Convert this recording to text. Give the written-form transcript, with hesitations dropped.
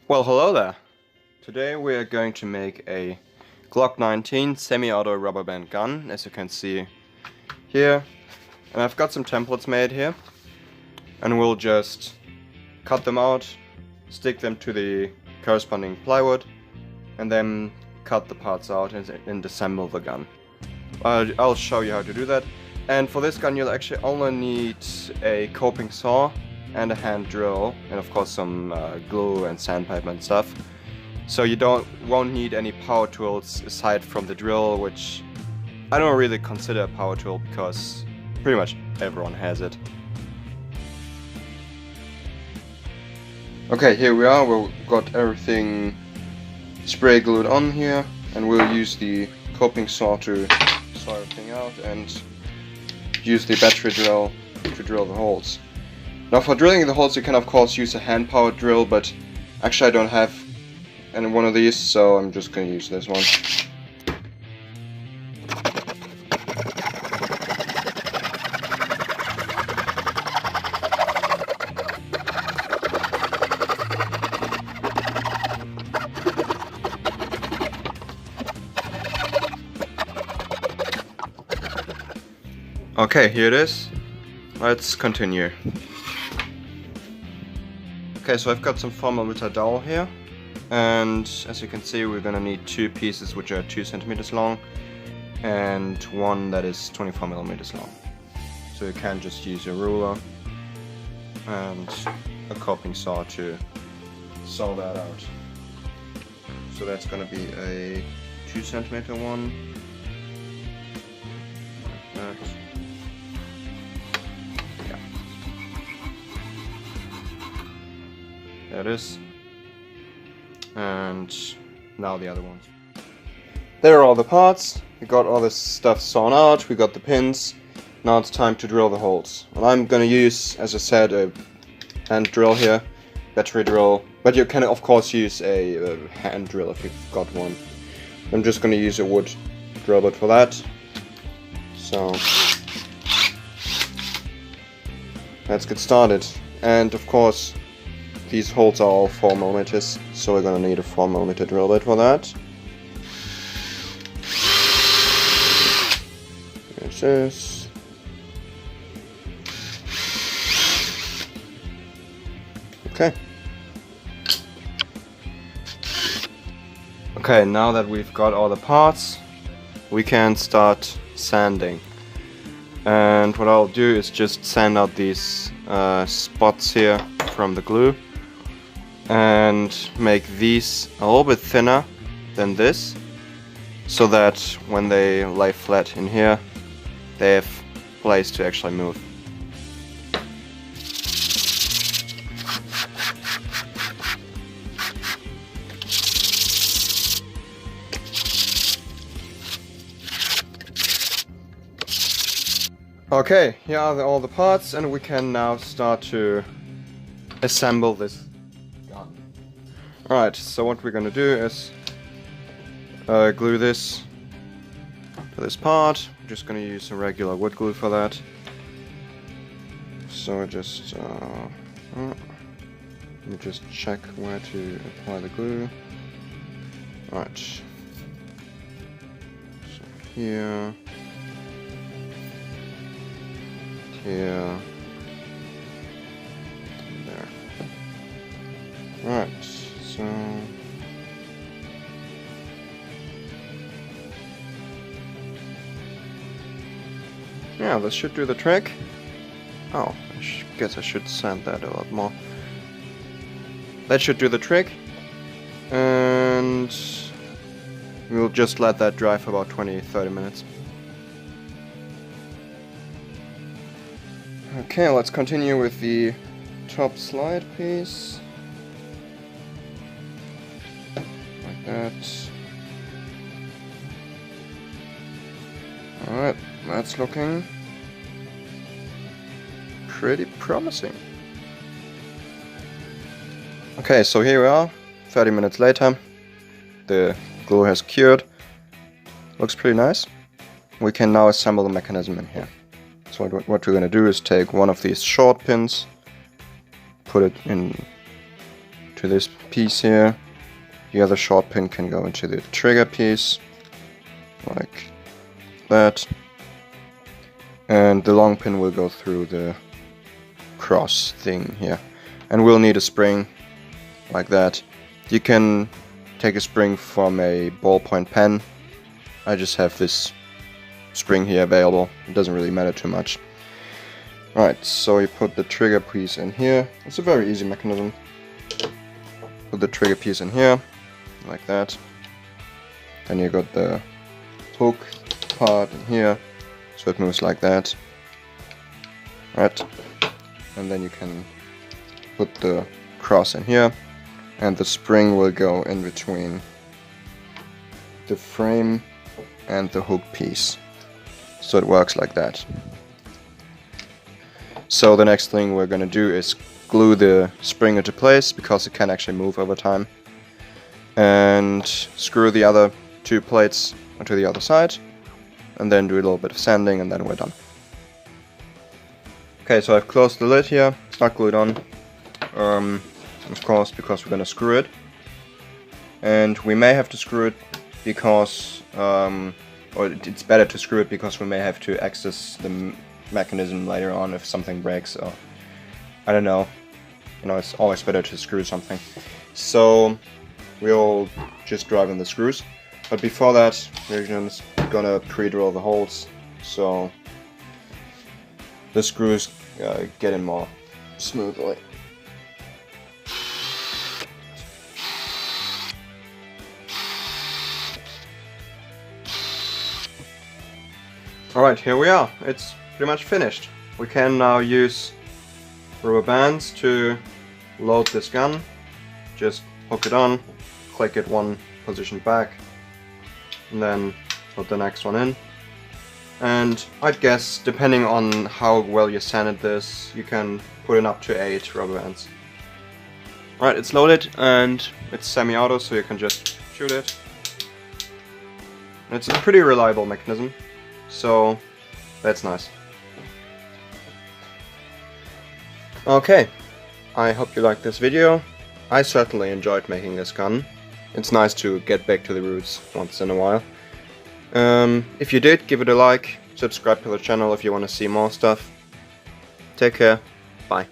Well, hello there. Today we are going to make a Glock 19 semi-auto rubber band gun, as you can see here. And I've got some templates made here. And we'll just cut them out, stick them to the corresponding plywood, and then cut the parts out and assemble the gun. I'll show you how to do that. And for this gun you'll actually only need a coping saw and a hand drill, and of course some glue and sandpaper and stuff. So you won't need any power tools aside from the drill, which I don't really consider a power tool because pretty much everyone has it. Okay, here we are. We've got everything spray glued on here, and we'll use the coping saw to saw everything out and use the battery drill to drill the holes. Now for drilling the holes you can of course use a hand powered drill, but actually I don't have any one of these, so I'm just going to use this one. Okay, here it is. Let's continue. Okay, so I've got some 4mm dowel here, and as you can see we're gonna need two pieces which are 2 centimeters long and one that is 24mm long. So you can just use your ruler and a coping saw to saw that out. So that's gonna be a 2 centimeter one. Like that. There it is. And now the other ones. There are all the parts. We got all this stuff sawn out. We got the pins. Now it's time to drill the holes. And I'm gonna use, as I said, a hand drill here, battery drill. But you can of course use a hand drill if you've got one. I'm just gonna use a wood drill bit for that. So let's get started. And of course, these holes are all 4mm, so we're gonna need a 4mm drill bit for that. There's this. Okay. Okay, now that we've got all the parts, we can start sanding. And what I'll do is just sand out these spots here from the glue, and make these a little bit thinner than this, so that when they lay flat in here they have place to actually move. Okay, here are all the parts, and we can now start to assemble this gun. Alright, so what we're gonna do is glue this to this part. I'm just gonna use a regular wood glue for that. So just let me just check where to apply the glue. Alright. So here. Here. There. Alright, so yeah, this should do the trick. Oh, I guess I should sand that a lot more. That should do the trick, and we'll just let that dry for about 20-30 minutes. Okay, let's continue with the top slide piece. Like that. Alright, that's looking pretty promising. Okay, so here we are, 30 minutes later. The glue has cured. Looks pretty nice. We can now assemble the mechanism in here. So what we're going to do is take one of these short pins, put it in to this piece here. The other short pin can go into the trigger piece, like that. And the long pin will go through the cross thing here. And we'll need a spring, like that. You can take a spring from a ballpoint pen. I just have this spring here available. It doesn't really matter too much. Right, so you put the trigger piece in here. It's a very easy mechanism. Put the trigger piece in here, like that. Then you got the hook part in here, so it moves like that. Right, and then you can put the cross in here, and the spring will go in between the frame and the hook piece. So it works like that. So the next thing we're going to do is glue the spring into place, because it can actually move over time. And screw the other two plates onto the other side. And then do a little bit of sanding, and then we're done. Okay, so I've closed the lid here. It's not glued on. Of course, because we're going to screw it. And we may have to screw it because... or it's better to screw it because we may have to access the mechanism later on if something breaks, or I don't know. You know, it's always better to screw something. So we'll just drive in the screws. But before that, we're just gonna pre-drill the holes so the screws get in more smoothly. Alright, here we are. It's pretty much finished. We can now use rubber bands to load this gun. Just hook it on, click it one position back, and then put the next one in. And I'd guess, depending on how well you sanded this, you can put in up to 8 rubber bands. Right, it's loaded and it's semi-auto, so you can just shoot it. It's a pretty reliable mechanism, so that's nice. Okay, I hope you liked this video. I certainly enjoyed making this gun. It's nice to get back to the roots once in a while. If you did, give it a like, subscribe to the channel if you want to see more stuff. Take care, bye.